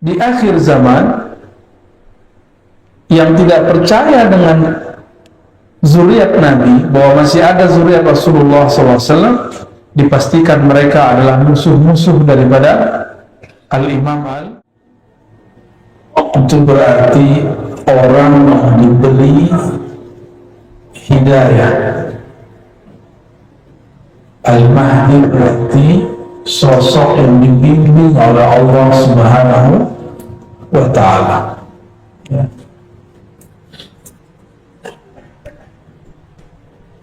di akhir zaman yang tidak percaya dengan zuriat Nabi, bahwa masih ada zuriat Rasulullah SAW, dipastikan mereka adalah musuh-musuh daripada Al-Imam Itu berarti orang yang diberi hidayah. Al-Mahdi berarti sosok yang dibimbing oleh Allah Subhanahu wa Ta'ala. Ya.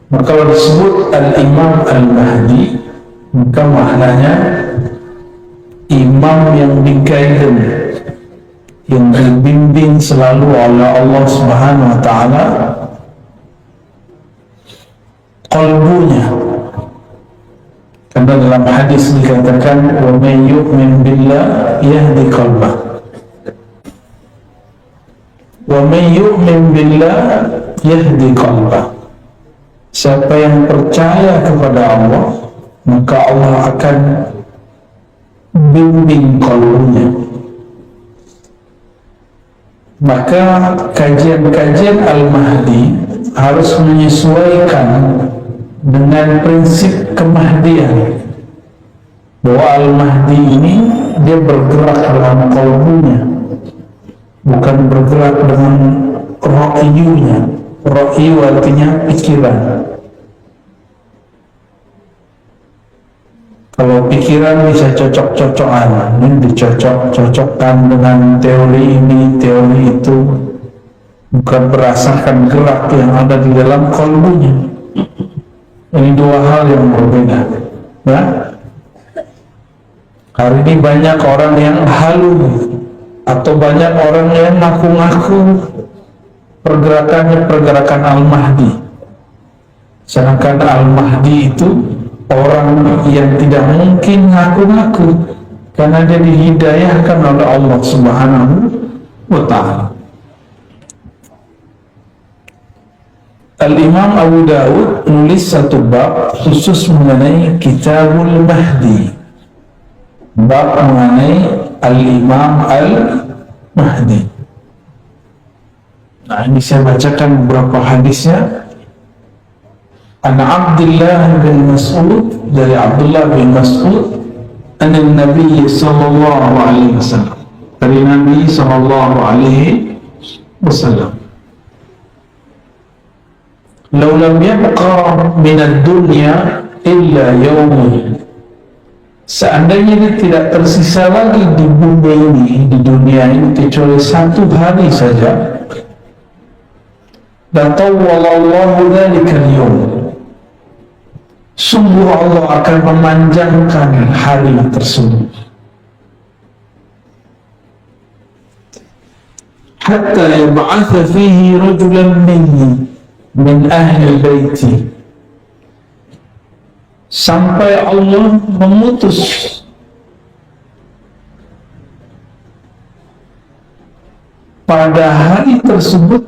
Maka kalau disebut Al-Imam Al-Mahdi, maka maknanya imam yang diguidance, yang dibimbing selalu oleh Allah Subhanahu wa Ta'ala qalbunya. Karena dalam hadis dikatakan wa may yu'min billah yahdi qalbah, wa may yu'min billah yahdi qalbah. Siapa yang percaya kepada Allah, maka Allah akan bimbing qalbunya. Maka kajian-kajian Al-Mahdi harus menyesuaikan dengan prinsip kemahdian, bahwa Al-Mahdi ini dia bergerak dalam qalbunya, bukan bergerak dengan ra'iyunya. Ra'yu artinya pikiran. Kalau pikiran bisa cocok-cocokan, ini dicocok-cocokkan dengan teori ini, teori itu, bukan berdasarkan gerak yang ada di dalam qalbunya. Ini dua hal yang berbeda. Ya? Hari ini banyak orang yang halu, atau banyak orang yang ngaku-ngaku pergerakannya pergerakan Al-Mahdi. Sedangkan Al-Mahdi itu orang yang tidak mungkin ngaku-ngaku, karena dia dihidayahkan oleh Allah Subhanahu wa Ta'ala. Al-Imam Abu Dawud nulis satu bab khusus mengenai Kitabul Mahdi, bab mengenai Al-Imam Al-Mahdi. Nah, ini saya bacakan beberapa hadisnya. An Abdullah bin Mas'ud, dari Abdullah bin Mas'ud, an Nabi sallallahu alaihi wasallam, dari Nabi sallallahu alaihi wasallam, "Law lam yabqa min ad-dunya illa yawmun." Seandainya dia tidak tersisa lagi di bumi ini, di dunia ini, kecuali satu hari saja, latawwalallahu dzalikal yawm, sungguh Allah akan memanjangkan hari tersebut, hatta yab'atha fihi rajulan minni min ahli baiti, sampai Allah memutus pada hari tersebut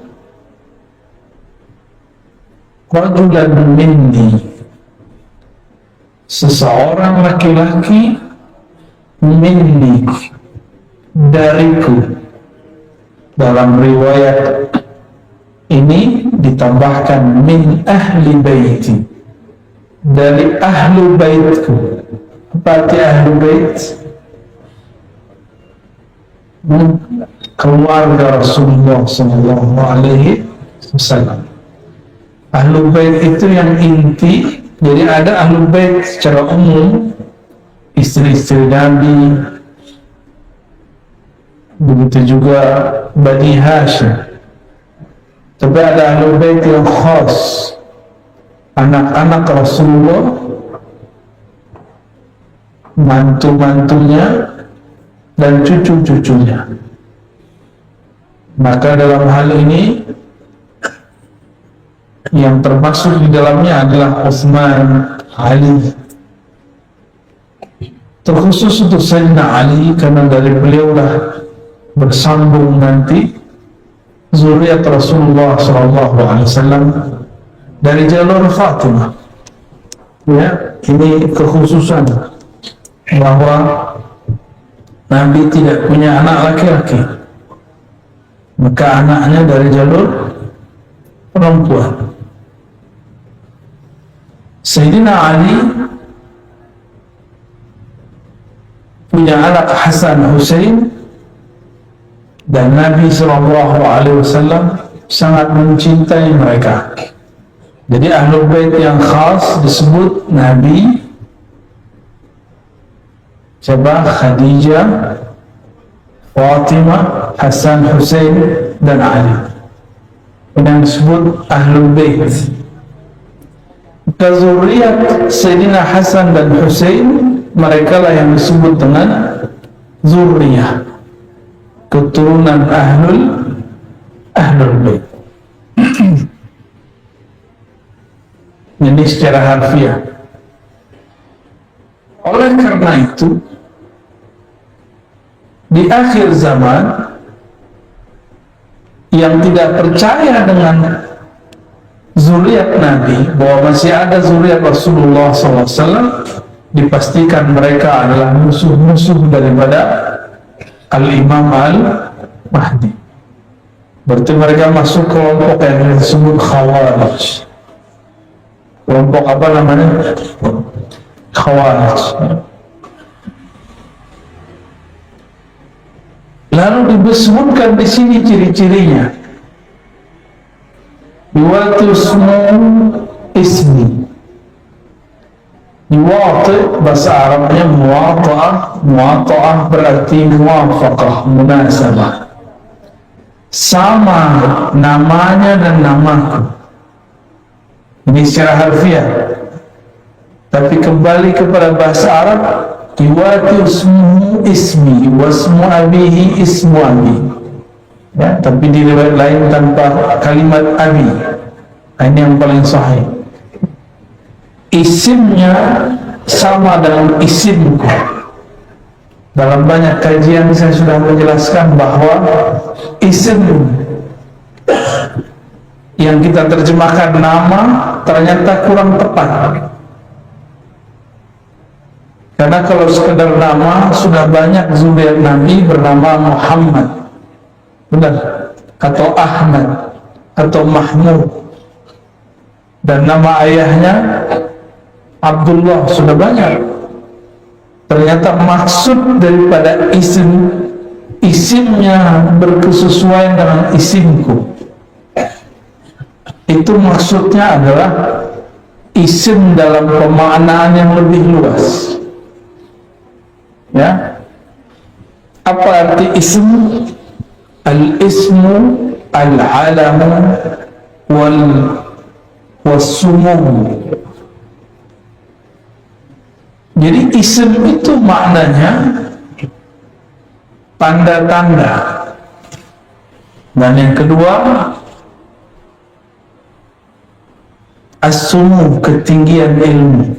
rajulan minni, seseorang laki-laki, minni, dariku. Dalam riwayat ini ditambahkan min ahli baiti, dari ahlu baitku. Berarti ahlu bait keluarga Rasulullah sallallahu alaihi wasallam. Ahlu bait itu yang inti. Jadi ada ahlu bait secara umum, istri-istri Nabi, begitu juga Bani Hashim. Tapi ada ahlu bait yang khas, anak-anak Rasulullah, mantu-mantunya, dan cucu-cucunya. Maka dalam hal ini yang termasuk di dalamnya adalah Utsman, Ali. Terkhusus untuk Sayyidina Ali, karena dari beliaulah bersambung nanti zuriat Rasulullah SAW dari jalur Fatimah. Ya, ini kekhususan bahwa Nabi tidak punya anak laki-laki, maka anaknya dari jalur perempuan. Sayyidina Ali punya anak Hasan Husain, dan Nabi SAW sangat mencintai mereka. Jadi Ahlul Bait yang khas disebut Nabi siapa? Khadijah, Fatimah, Hasan, Husain, dan Ali. Yang disebut Ahlul Bait. Zuriat Sayyidina Hasan dan Husain, mereka lah yang disebut dengan zuriyah, keturunan Ahlul Bait. Ini secara harfiah. Oleh karena itu, di akhir zaman yang tidak percaya dengan zuriat Nabi, bahwa masih ada zuriat Rasulullah SAW, dipastikan mereka adalah musuh-musuh daripada Al-Imam Al-Mahdi. Berarti mereka masuk kelompok yang disebut Khawarij. Kelompok apa namanya? Khawarij. Lalu disebutkan di sini ciri-cirinya. Yuwatusmu ismi. Yuwati bahasa Arabnya muwata'ah. Muwata'ah berarti muwafaqah, munasabah. Sama namanya dan namaku. Ini secara harfiah. Tapi kembali kepada bahasa Arab, yuwatusmu ismi wasmu abihi ismu abi. Ya, tapi di riwayat lain tanpa kalimat abi. Ini yang paling sahih. Isimnya sama dengan isimku. Dalam banyak kajian saya sudah menjelaskan bahwa isim yang kita terjemahkan nama ternyata kurang tepat. Karena kalau sekedar nama, sudah banyak zuriat Nabi bernama Muhammad, benar, atau Ahmad, atau Mahmud, dan nama ayahnya Abdullah, sudah banyak. Ternyata maksud daripada isimnya berkesesuaian dengan isimku. Itu maksudnya adalah isim dalam pemaknaan yang lebih luas. Ya, apa arti ism? Al-ismu al-alamu wal-sumum. Jadi isim itu maknanya tanda-tanda. Dan yang kedua, as-sumu, ketinggian ilmu.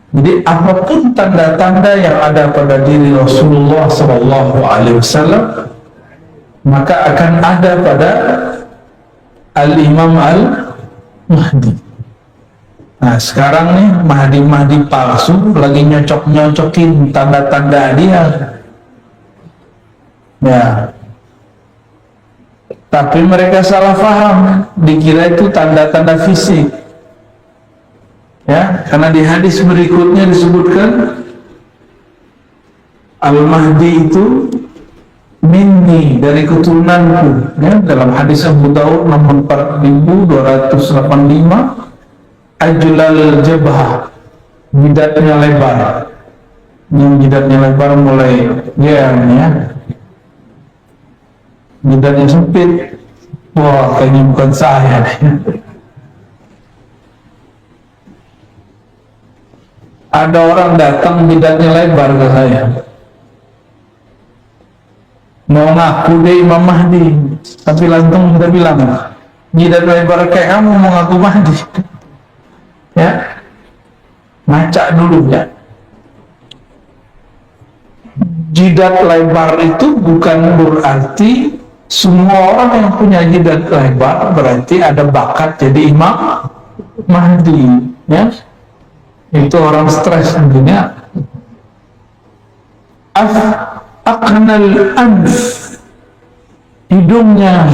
Jadi apapun tanda-tanda yang ada pada diri Rasulullah SAW, maka akan ada pada Al-Imam Al-Mahdi. Nah sekarang nih Mahdi palsu lagi nyocok-nyocokin tanda-tanda dia. Ya, tapi mereka salah paham, dikira itu tanda-tanda fisik. Ya, karena di hadis berikutnya disebutkan Al-Mahdi itu minni, dari keturunanku. Ya, dalam hadis Abu Daud nomor 4285, ajlal jabhah, jidatnya lebar. Yang jidatnya lebar mulai ya, jidatnya sempit. Wah, kayaknya bukan saya deh. Ada orang datang jidatnya lebar ke saya, mau ngaku dia Imam Mahdi, tapi langsung kita bilang, jidat lebar kayak kamu mau ngaku Mahdi? Ya, ngaca dulu ya. Jidat lebar itu bukan berarti semua orang yang punya jidat lebar berarti ada bakat jadi Imam Mahdi. Ya, itu orang stres tentunya. aqnal anf, hidungnya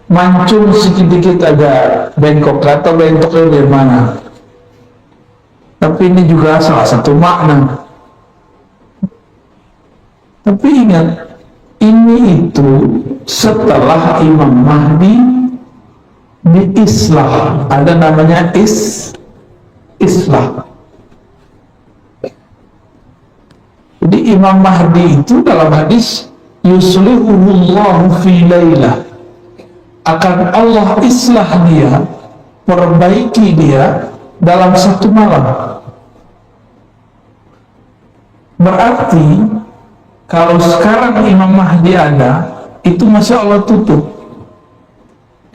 mancung sedikit agak bengkok, atau bengkoknya dari mana. Tapi ini juga salah satu makna. Tapi ingat, ini itu setelah Imam Mahdi diislah, ada namanya islah. Jadi Imam Mahdi itu dalam hadis yuslihuhullahu fi lailah, akan Allah islah dia, perbaiki dia dalam satu malam. Berarti kalau sekarang Imam Mahdi ada, itu masya Allah tutup.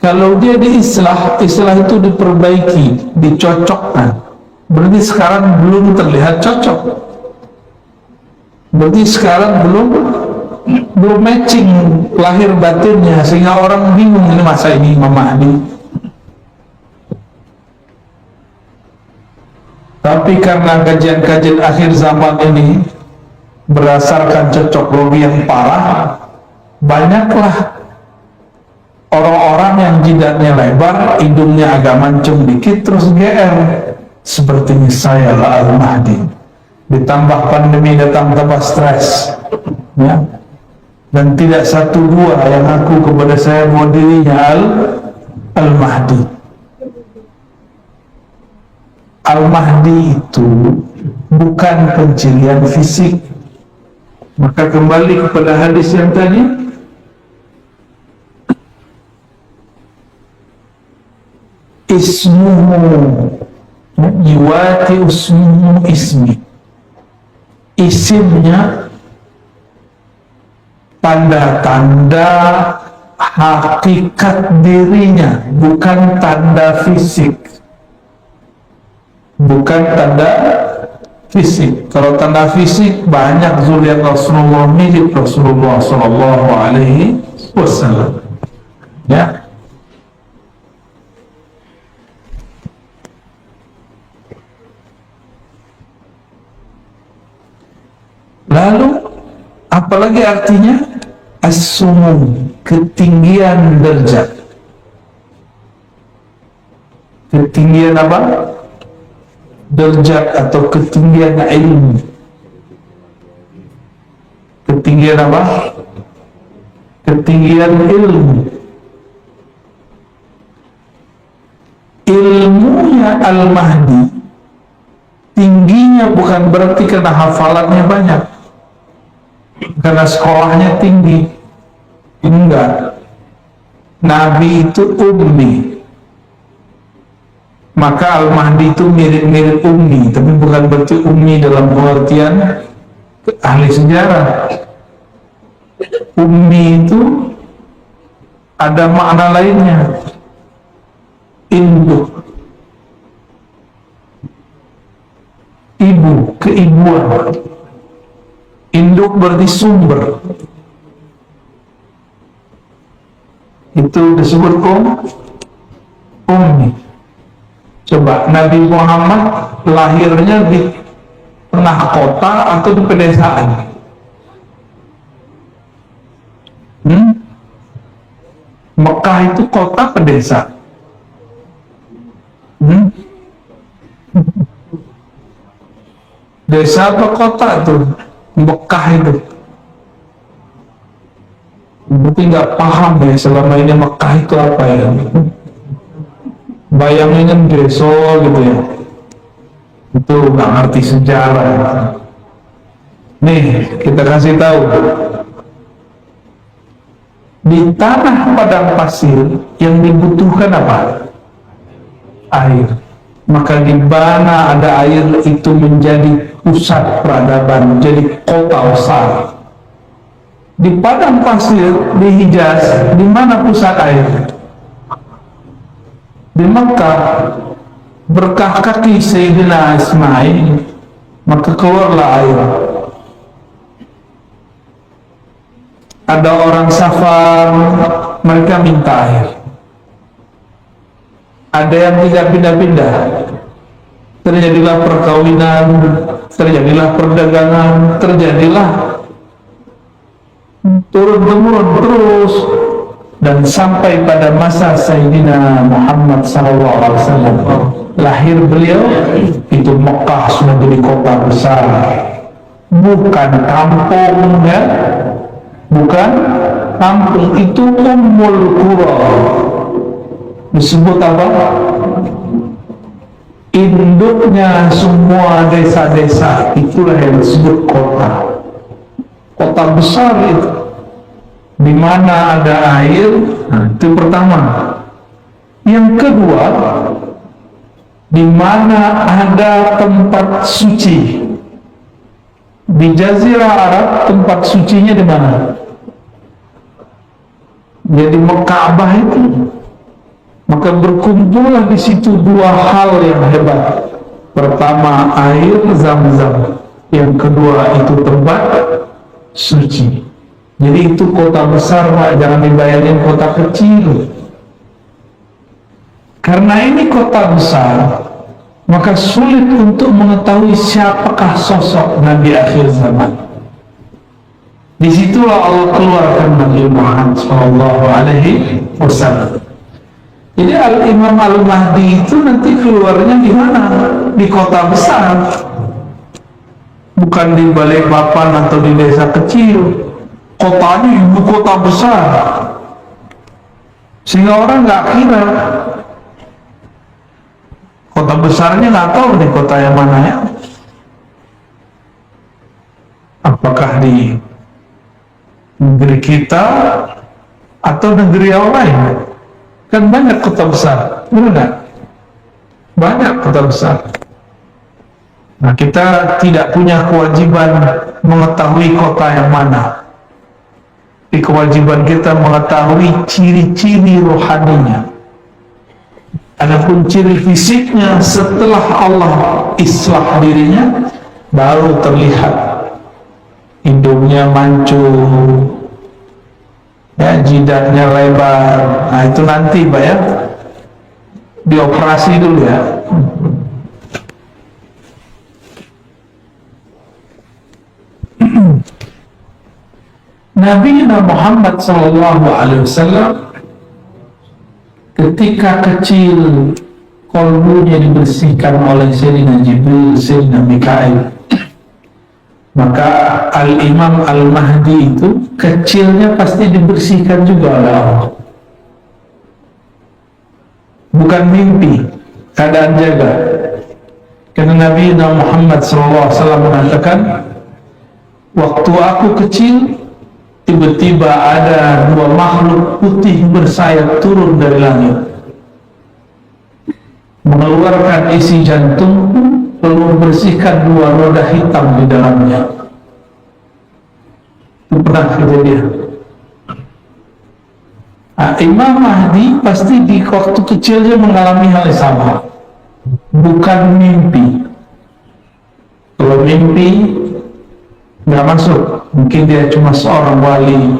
Kalau dia diislah, islah itu diperbaiki, dicocokkan, berarti sekarang belum terlihat cocok. Berarti sekarang belum matching lahir batinnya, sehingga orang bingung, ini masa ini Imam Mahdi. Tapi karena kajian-kajian akhir zaman ini berdasarkan cocok logi yang parah, banyaklah orang-orang yang jidatnya lebar, hidungnya agak mancung dikit, terus GR. Sepertinya saya lah Al-Mahdi. Ditambah pandemi datang, tambah stres, ya. Dan tidak satu dua yang ngaku kepada saya bahwa dirinya Al-Mahdi. Al-Mahdi itu bukan pencirian fisik. Maka kembali kepada hadis yang tadi, ismuhu yuwati ismuhu ismi, isimnya tanda-tanda hakikat dirinya, bukan tanda fisik, bukan tanda fisik. Kalau tanda fisik banyak, zuriat Rasulullah, mirip Rasulullah Sallallahu Alaihi Wasallam, ya. Lalu apalagi artinya? As-sumum, ketinggian derajat. Ketinggian apa? Derajat atau ketinggian ilmu. Ketinggian apa? Ketinggian ilmu. Ilmunya Al-Mahdi tingginya bukan berarti karena hafalannya banyak, karena sekolahnya tinggi. Enggak. Nabi itu ummi, maka Al-Mahdi itu mirip-mirip ummi, tapi bukan berarti ummi dalam pengertian ahli sejarah. Ummi itu ada makna lainnya, induk, ibu, keibuan. Induk berarti sumber, itu disebut ummi. Coba Nabi Muhammad lahirnya di tengah kota atau di pedesaan? Mekah itu kota pedesaan? Desa atau kota tuh Mekah itu? Berarti nggak paham ya selama ini Mekah itu apa ya. Bayanginnya desa gitu ya, itu nggak ngerti sejarah. Nih kita kasih tahu, di tanah padang pasir yang dibutuhkan apa? Air. Maka di mana ada air itu menjadi pusat peradaban, menjadi kota besar. Di padang pasir di Hijaz, di mana pusat air? Di Mekah. Berkah kaki Sayyidina Ismail, maka keluarlah air. Ada orang safar, mereka minta air. Ada yang tidak pindah-pindah, terjadilah perkawinan, terjadilah perdagangan, terjadilah turun-temurun terus, dan sampai pada masa Sayyidina Muhammad SAW lahir beliau, itu Mekah sudah jadi kota besar, bukan kampung ya, bukan kampung, itu Ummul Qura. Disebut apa? Induknya semua desa-desa, itulah yang disebut kota. Kota besar itu, di mana ada air. Nah, itu pertama. Yang kedua, di mana ada tempat suci. Di Jazirah Arab tempat sucinya di mana? Jadi Mekah itu. Maka berkumpullah di situ dua hal yang hebat. Pertama, air Zam-Zam. Yang kedua, itu tempat suci. Jadi itu kota besar, Pak. Jangan dibayangin kota kecil. Karena ini kota besar, maka sulit untuk mengetahui siapakah sosok Nabi akhir zaman. Disitulah Allah keluarkan Nabi Muhammad SAW. Jadi Al-Imam Al-Mahdi itu nanti keluarnya di mana? Di kota besar, bukan di Balikpapan atau di desa kecil. Kotanya ibu kota besar, sehingga orang nggak kira. Kota besarnya nggak tahu di kota yang mana ya. Apakah di negeri kita atau negeri yang lain? Kan banyak kota besar, benar nggak? Banyak kota besar. Nah, kita tidak punya kewajiban mengetahui kota yang mana. Tapi kewajiban kita mengetahui ciri-ciri rohaninya. Adapun ciri fisiknya, setelah Allah islah dirinya, baru terlihat. Hidungnya mancung, ya, jidatnya lebar. Nah, itu nanti Pak ya, dioperasi dulu ya. Nabi Muhammad SAW ketika kecil, kolbunya dibersihkan oleh Sayyidina Jibril, Sayyidina Mikail. Maka Al-Imam Al-Mahdi itu kecilnya pasti dibersihkan juga oleh Allah. Bukan mimpi, keadaan jaga. Karena Nabi Muhammad SAW mengatakan, waktu aku kecil, tiba-tiba ada dua makhluk putih bersayap turun dari langit, mengeluarkan isi jantung, lalu membersihkan dua roda hitam di dalamnya. Itu pernah kejadian. Nah, Imam Mahdi pasti di waktu kecilnya mengalami hal yang sama, bukan mimpi. Kalau mimpi nggak masuk, mungkin dia cuma seorang wali,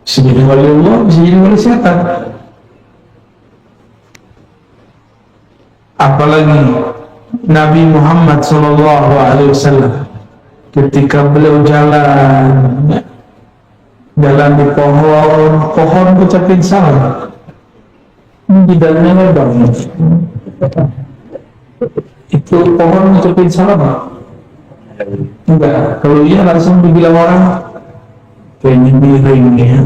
bisa jadi wali Allah, bisa jadi wali setan. Apalagi Nabi Muhammad SAW ketika beliau jalan di pohon ucapin salam, jidatnya lebar. Itu pohon ucapin salam? Enggak, kalau iya langsung dibilang orang kayaknya miring ya.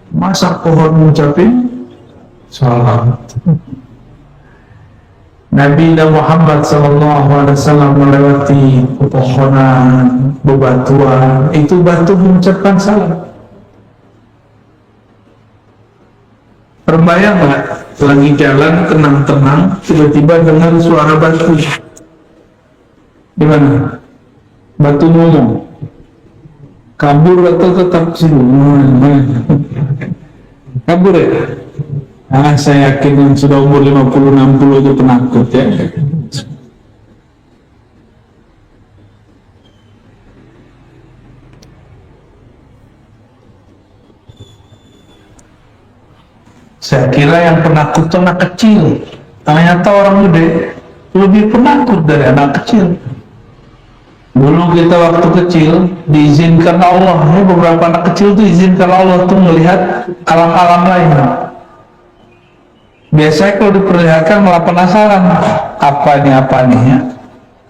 Masa pohon mengucapin salam? Nabi Muhammad SAW melewati pepohonan, bebatuan, itu batu mengucapkan salam. Terbayang nggak? Lagi jalan tenang-tenang, tiba-tiba dengar suara batu. Di mana? Batu ngomong, kabur atau tetap sini? Kabur ya? Nah, saya yakin yang sudah umur 50-60 itu penakut ya. Saya kira yang penakut itu anak kecil, ternyata orang gede lebih penakut dari anak kecil. Dulu kita waktu kecil diizinkan Allah, ya, beberapa anak kecil tuh izinkan Allah tuh melihat alam-alam lain. Biasanya kalau diperlihatkan malah penasaran, apa nih ya.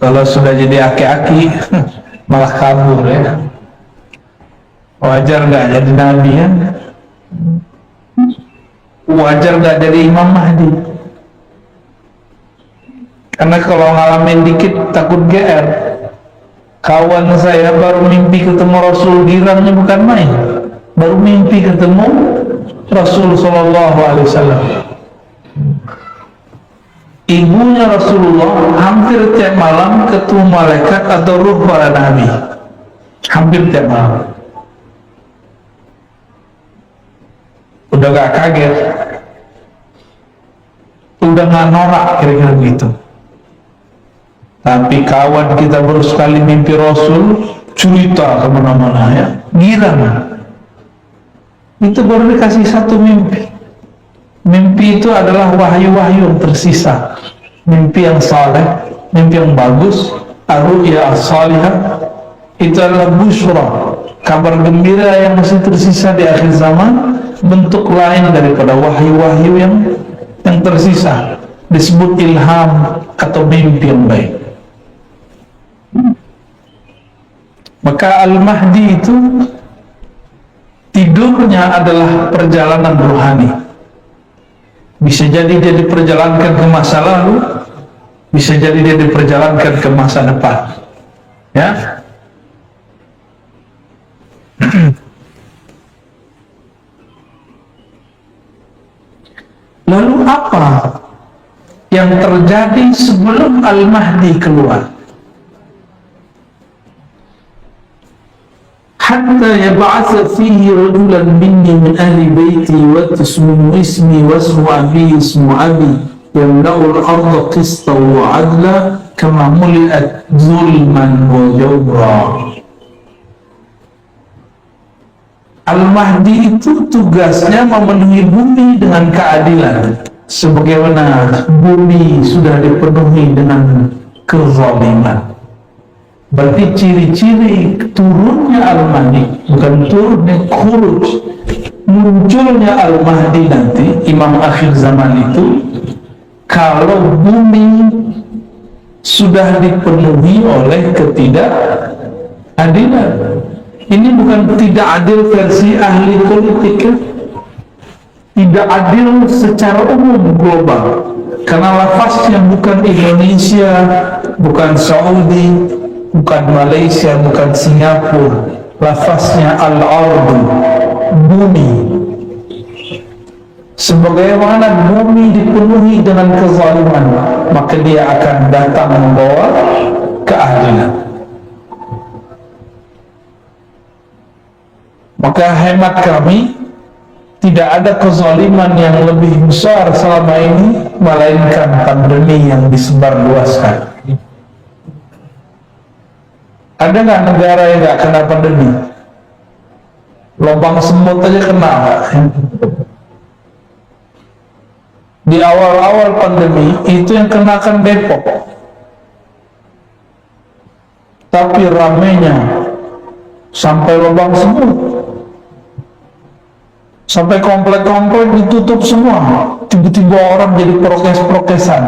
Kalau sudah jadi aki-aki malah kabur ya. Wajar nggak jadi nabi ya? Wajar nggak jadi Imam Mahdi? Karena kalau ngalamin dikit takut GR. Kawan saya baru mimpi ketemu Rasul, girangnya bukan main. Baru mimpi ketemu Rasul Sallallahu Alaihi Wasallam. Ibunya Rasulullah hampir tiap malam ketemu malaikat atau ruh para nabi. Hampir tiap malam. Udah gak kaget, udah gak norak kira-kira begitu. Tapi kawan kita baru sekali mimpi Rasul, cerita kemana-mana ya, girang. Itu baru dikasih satu mimpi. Mimpi itu adalah wahyu-wahyu yang tersisa. Mimpi yang saleh, mimpi yang bagus, ar-ru'ya as-salihah, itu adalah busyra, kabar gembira yang masih tersisa di akhir zaman, bentuk lain daripada wahyu-wahyu yang tersisa, disebut ilham atau mimpi yang baik. Maka Al-Mahdi itu tidurnya adalah perjalanan rohani. Bisa jadi dia diperjalankan ke masa lalu, bisa jadi dia diperjalankan ke masa depan. Ya. Lalu apa yang terjadi sebelum Al-Mahdi keluar? Hatta yab'atha fihi rajulan minni min ahli baiti wa tasmu ismi wa ismu abi ismu abi yamla'u al-ardha qistan wa 'adla kama muli'at zulman wa jawra. Al-Mahdi itu tugasnya memenuhi bumi dengan keadilan, sebagaimana bumi sudah dipenuhi dengan kezaliman. Berarti ciri-ciri turunnya Al-Mahdi, bukan turunnya, khuruj, munculnya Al-Mahdi nanti, Imam akhir zaman itu, kalau bumi sudah dipenuhi oleh ketidakadilan. Ini bukan tidak adil versi ahli politik, tidak adil secara umum global, karena lafaznya bukan Indonesia, bukan Saudi, bukan Malaysia, bukan Singapura. Lafaznya al-ardu, bumi. Sebagaimana bumi dipenuhi dengan kezaliman, maka dia akan datang membawa keadilan. Maka hemat kami, tidak ada kezaliman yang lebih besar selama ini melainkan pandemi yang disebarluaskan. Ada nggak negara yang nggak kena pandemi? Lubang semut aja kena. Di awal-awal pandemi itu yang kenakan Depok, tapi ramenya sampai lubang semut, sampai komplek-komplek ditutup semua. Tiba-tiba orang jadi prokes-prokesan.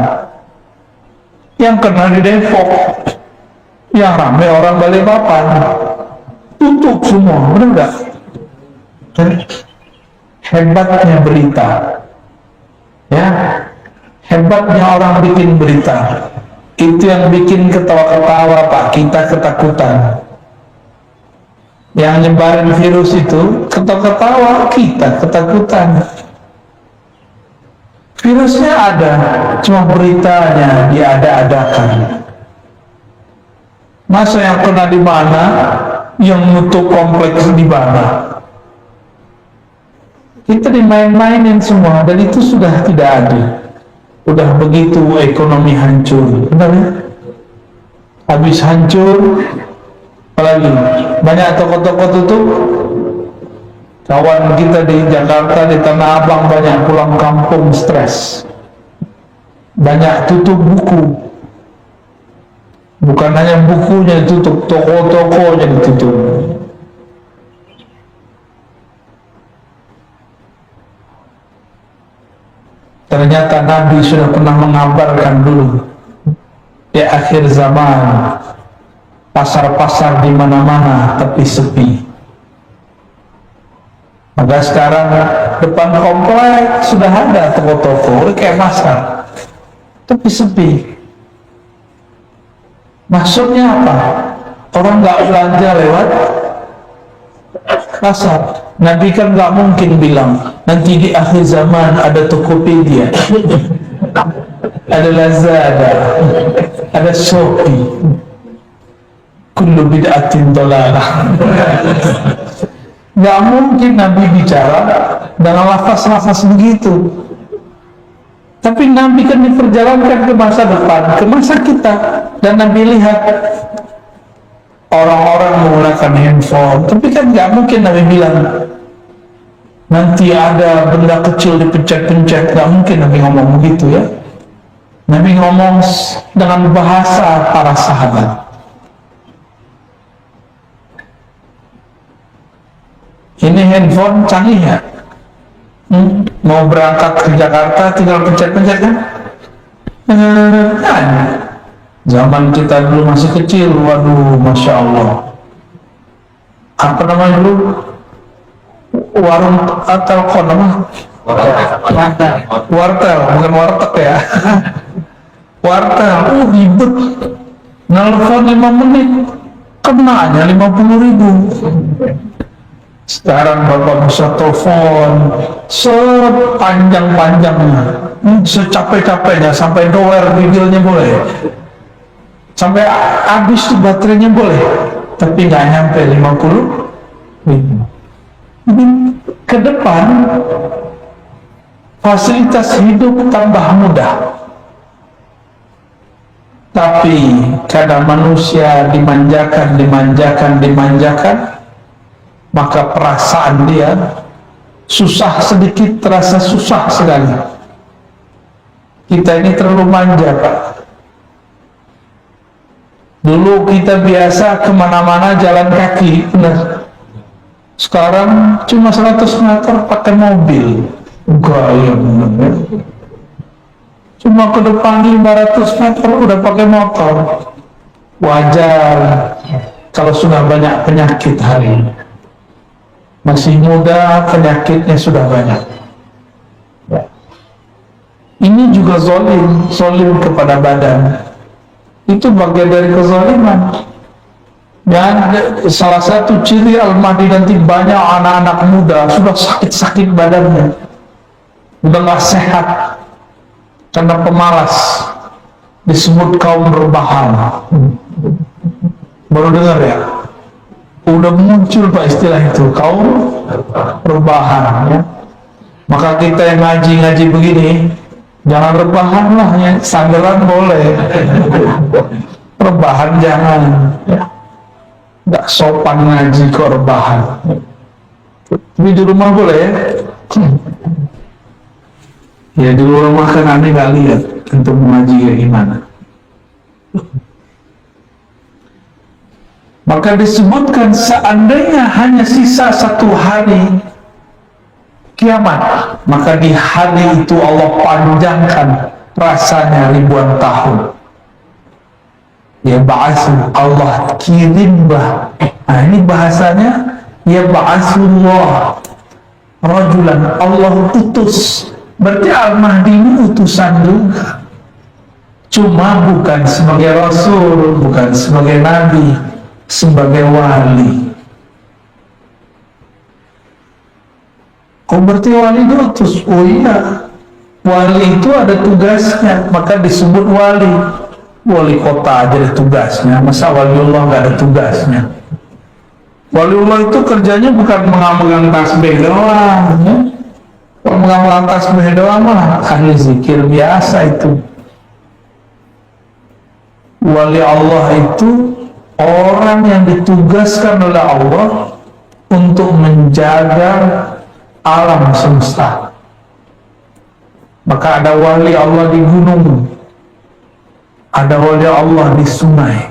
Yang kena di Depok, yang rame orang Balikpapan, tutup semua. Benar nggak? Hebatnya berita, ya, hebatnya orang bikin berita. Itu yang bikin ketawa-ketawa, Pak, kita ketakutan. Yang nyebarin virus itu ketawa-ketawa, kita ketakutan. Virusnya ada, cuma beritanya diada-adakan. Masa yang kena di mana, yang nutup kompleks di mana? Kita dimain-mainin semua, dan itu sudah tidak adil. Udah begitu ekonomi hancur, benar ya? Habis hancur, apalagi banyak toko-toko tutup. Kawan kita di Jakarta, di Tanah Abang, banyak pulang kampung stres, banyak tutup buku, Bukan hanya bukunya ditutup, toko-tokonya ditutup. Ternyata Nabi sudah pernah mengabarkan dulu di akhir zaman pasar-pasar di mana-mana tapi sepi. Maka sekarang depan komplek sudah ada toko-toko kayak pasar tapi sepi. Maksudnya apa? Orang nggak belanja lewat pasar. Nabi kan nggak mungkin bilang nanti di akhir zaman ada Tokopedia, ada Lazada, ada Shopee, kullu bid'atin dhalalah. Nggak mungkin Nabi bicara dengan lafaz-lafaz begitu. Tapi Nabi kan diperjalankan ke masa depan, ke masa kita, dan Nabi lihat orang-orang menggunakan handphone. Tapi kan nggak mungkin Nabi bilang nanti ada benda kecil dipencet-pencet. Nggak mungkin Nabi ngomong begitu ya. Nabi ngomong dengan bahasa para sahabat. Ini handphone canggih ya. Mau berangkat ke Jakarta tinggal pencet-pencet kan? Zaman kita dulu masih kecil, waduh, masya Allah. Apa namanya dulu? Warung Telkom nama? Wartel, bukan warteg ya. Wartel, ribet. Nelfon 5 menit, kenanya 50.000. Sekarang Bapak bisa telepon sepanjang-panjangnya, secapek-capeknya, sampai doer videonya boleh, sampai habis tuh baterainya boleh, tapi nggak nyampe 50.000. Ke depan fasilitas hidup tambah mudah, tapi kadang manusia dimanjakan, maka perasaan dia susah sedikit, terasa susah sekali. Kita ini terlalu manja, Pak. Dulu kita biasa kemana-mana jalan kaki, benar. Sekarang cuma 100 meter pakai mobil. Gaya benar ya. Cuma ke depan 500 meter udah pakai motor. Wajar kalau sudah banyak penyakit hari ini. Masih muda, penyakitnya sudah banyak. Ini juga zolim kepada badan. Itu bagian dari kezaliman. Dan salah satu ciri Al-Mahdi nanti banyak anak-anak muda sudah sakit-sakit badannya, udah nggak sehat karena pemalas, disebut kaum rebahan. Baru dengar ya? Udah muncul Pak istilah itu, kaum rebahan ya. Maka kita yang ngaji begini jangan rebahan lah ya, sandaran boleh, rebahan jangan ya. Nggak sopan ngaji kok rebahan, tapi di rumah boleh ya. Ya di rumah kan aneh nggak lihat untuk mengaji kayak gimana. Maka disebutkan seandainya hanya sisa 1 hari kiamat, maka di hari itu Allah panjangkan rasanya ribuan tahun. Ya ba'asu, Allah kirim nah ini bahasanya ya ba'asullah rajulan, Allah utus. Berarti Al-Mahdi ini utusan juga, cuma bukan sebagai Rasul, bukan sebagai Nabi, sebagai wali. Oh berarti wali diutus? Oh iya, wali itu ada tugasnya, maka disebut wali. Wali kota aja ada tugasnya, masa waliullah nggak ada tugasnya? Waliullah itu kerjanya bukan mengamegang tasbih doang ya. Kalau mengamegang tasbih doang mah ahli zikir biasa itu. Wali Allah itu orang yang ditugaskan oleh Allah untuk menjaga alam semesta. Maka ada wali Allah di gunung, ada wali Allah di sungai,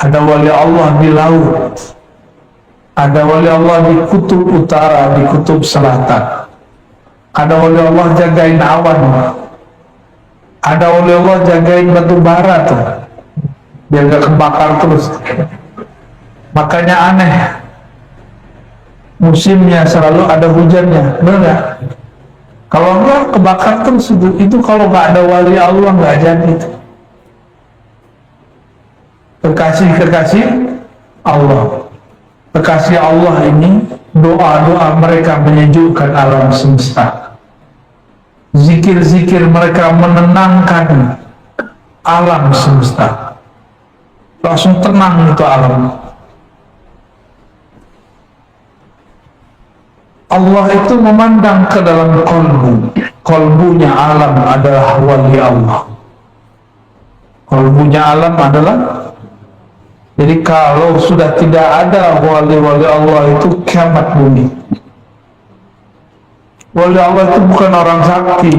ada wali Allah di laut, ada wali Allah di kutub utara, di kutub selatan, ada wali Allah jagain awan, ada wali Allah jagain batu bara tuh biar gak kebakar terus. Makanya aneh, musimnya selalu ada hujannya, benar gak? Kalau enggak kebakar terus itu kalau nggak ada wali Allah nggak jadi. Kekasih Allah, kekasih Allah ini doa-doa mereka menyejukkan alam semesta, zikir-zikir mereka menenangkan alam semesta, langsung tenang itu alam. Allah itu memandang ke dalam kolbunya alam adalah wali Allah. Kolbunya alam adalah, jadi kalau sudah tidak ada wali-wali Allah itu kiamat bumi. Wali Allah itu bukan orang sakti,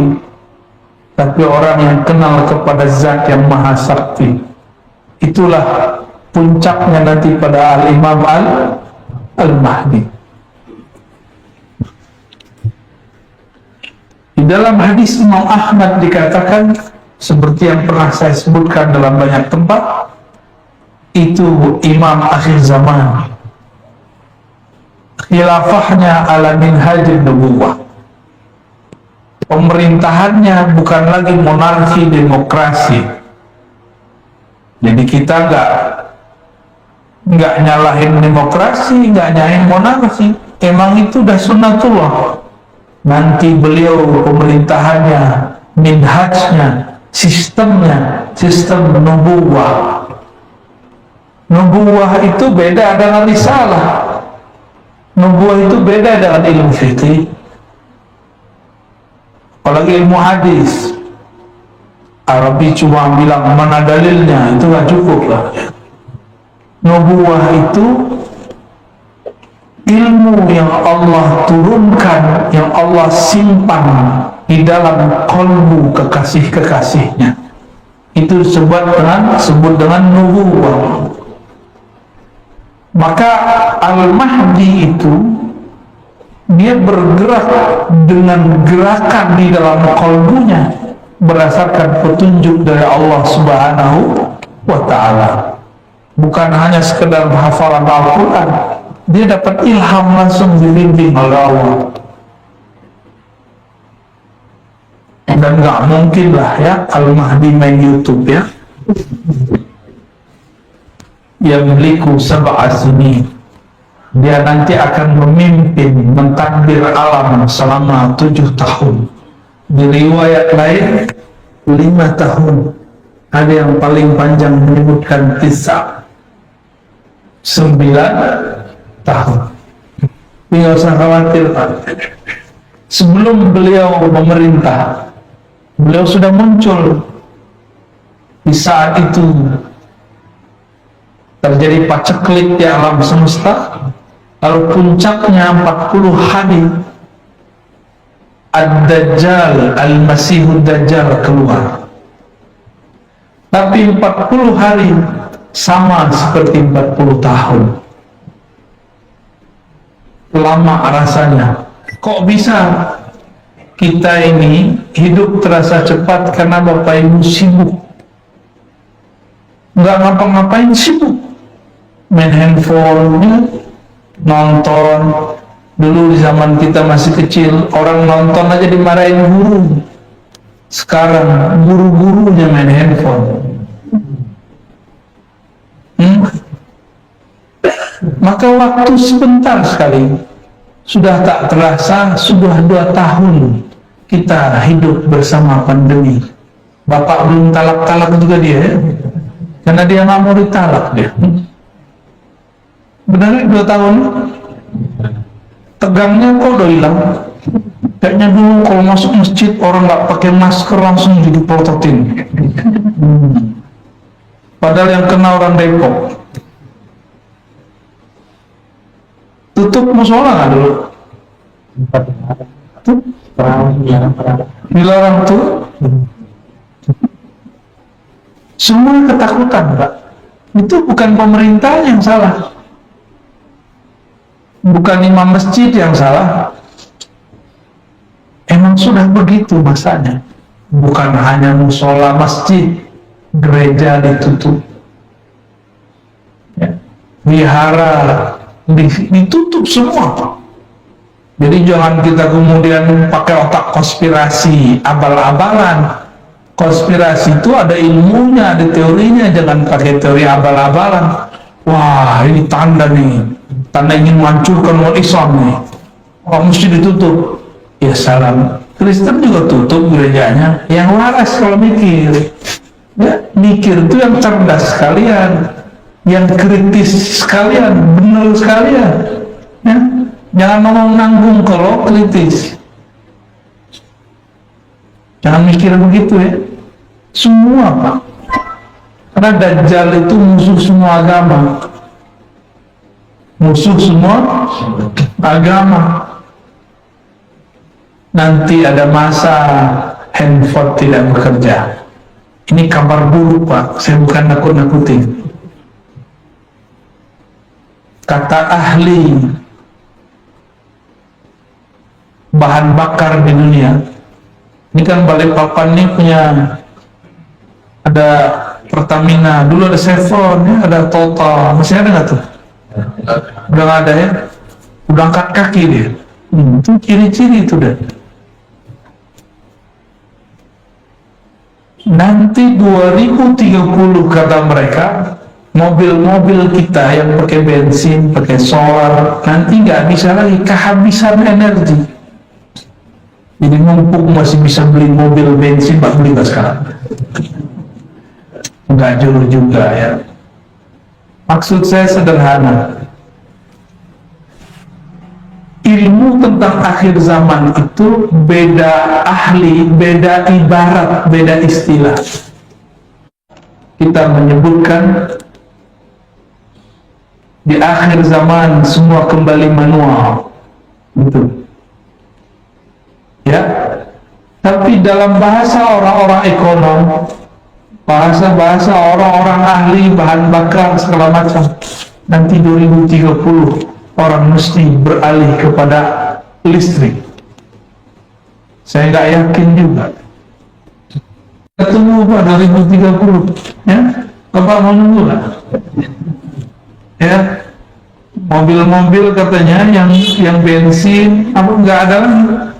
tapi orang yang kenal kepada zat yang maha sakti. Itulah puncaknya nanti pada Al-Imam Al-Mahdi. Di dalam hadis Imam Ahmad dikatakan, seperti yang pernah saya sebutkan dalam banyak tempat, itu imam akhir zaman, khilafahnya ala minhajin nubuwah, pemerintahannya bukan lagi monarki demokrasi. Jadi kita nggak nyalahin demokrasi, nggak nyalahin monarki, emang itu udah sunnatullah. Nanti beliau pemerintahannya, minhajnya, sistemnya, sistem nubuwah. Nubuwah itu beda dengan risalah. Nubuwah itu beda dengan ilmu fikih, apalagi ilmu hadis. Arabi cuma bilang mana dalilnya, itu nggak cukup lah. Nubuwah itu ilmu yang Allah turunkan, yang Allah simpan di dalam kolbu kekasih-kekasihnya. Itu disebut dengan nubuwah. Maka Al-Mahdi itu dia bergerak dengan gerakan di dalam kolbunya berdasarkan petunjuk dari Allah Subhanahu wa Ta'ala. Bukan hanya sekedar hafalan Al-Quran, dia dapat ilham langsung dibimbing oleh Allah. Dan nggak mungkin lah ya Al-Mahdi main YouTube ya. Yamliku sab'a sinin, dia nanti akan memimpin, mentadbir alam selama 7 tahun. Di riwayat lain 5 tahun, ada yang paling panjang menyebutkan 9 tahun. Tidak usah khawatir, Pak. Sebelum beliau memerintah, beliau sudah muncul. Di saat itu terjadi paceklik di alam semesta, lalu puncaknya 40 hari Ad-Dajjal, Al-Masihud Dajjal keluar. Tapi 40 hari sama seperti 40 tahun. Lama rasanya. Kok bisa kita ini hidup terasa cepat? Karena Bapak Ibu sibuk, nggak ngapa-ngapain, sibuk main handphone, nonton. Dulu di zaman kita masih kecil, orang nonton aja dimarahin guru. Sekarang guru-gurunya main handphone. Maka waktu sebentar sekali, sudah tak terasa sudah 2 tahun kita hidup bersama pandemi. Bapak belum talak-talak juga dia ya? Karena dia nggak mau ditalak dia. Benar 2 tahun? Tegangnya kok udah hilang. Kayaknya dulu kalau masuk masjid orang nggak pakai masker langsung dipelototin. Padahal yang kena orang Depok. Tutup musola nggak dulu? Tuh? Dilarang tuh. Semua ketakutan, Pak. Itu bukan pemerintah yang salah, bukan imam masjid yang salah. Emang sudah begitu masanya. Bukan hanya musola masjid, gereja ditutup, ya, wihara ditutup semua. Jadi jangan kita kemudian pakai otak konspirasi, abal-abalan. Konspirasi itu ada ilmunya, ada teorinya, jangan pakai teori abal-abalan. Wah, ini tanda nih, tanda ingin menghancurkan umat Islam nih. Oh, mesti ditutup. Ya salam. Kristen juga tutup gerejanya. Yang waras kalau mikir, ya, mikir itu yang cerdas sekalian, yang kritis sekalian, benar sekalian. Ya. Jangan ngomong nanggung kalau kritis. Jangan mikir begitu ya. Semua Pak. Karena Dajjal itu musuh semua agama. Musuh semua agama. Nanti ada masa handphone tidak bekerja. Ini kabar buruk Pak. Saya bukan nakut-nakutin. Kata ahli bahan bakar di dunia. Ini kan Balikpapan ini punya, ada Pertamina, dulu ada Sevon, ya, ada Total, masih ada nggak tuh? Udah nggak ada ya? Udah angkat kaki dia. Itu ciri-ciri itu deh. Nanti 2030 kata mereka, mobil-mobil kita yang pakai bensin, pakai solar, nanti nggak bisa lagi, kehabisan energi. Jadi mumpung masih bisa beli mobil bensin, Pak, beli nggak sekarang? Nggak jauh juga ya. Maksud saya sederhana. Ilmu tentang akhir zaman itu beda ahli, beda ibarat, beda istilah. Kita menyebutkan di akhir zaman semua kembali manual, gitu. Ya, tapi dalam bahasa orang-orang ekonom, bahasa-bahasa orang-orang ahli bahan bakar segala macam, nanti 2030 orang mesti beralih kepada listrik. Saya nggak yakin juga. Kita tunggu Pak 2030, ya, Bapak mau nunggu lah. Ya, mobil-mobil katanya yang bensin apa nggak ada lagi.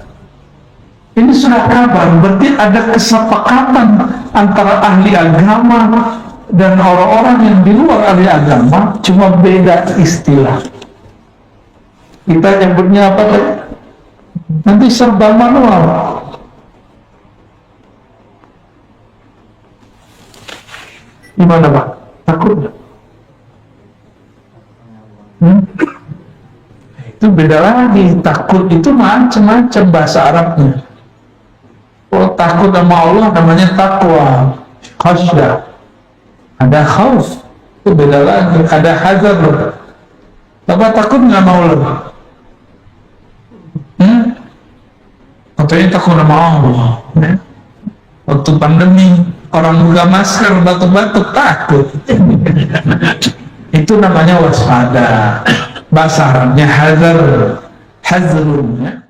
Ini sudah kabar, berarti ada kesepakatan antara ahli agama dan orang-orang yang di luar ahli agama, cuma beda istilah. Kita nyebutnya apa tadi? Nanti serba manual. Gimana Pak? Takut nggak? Itu beda lagi. Takut itu macam-macam bahasa Arabnya. Kalau takut sama Allah namanya takwa, khasyah. Ada khauf, itu beda lagi. Ada hazard. Bapak takut nggak sama Allah? Katanya takut sama Allah. Ya? Waktu pandemi orang buka masker batuk-batuk takut. Itu namanya waspada. Bahasa Arabnya hazard, hazrun. Ya?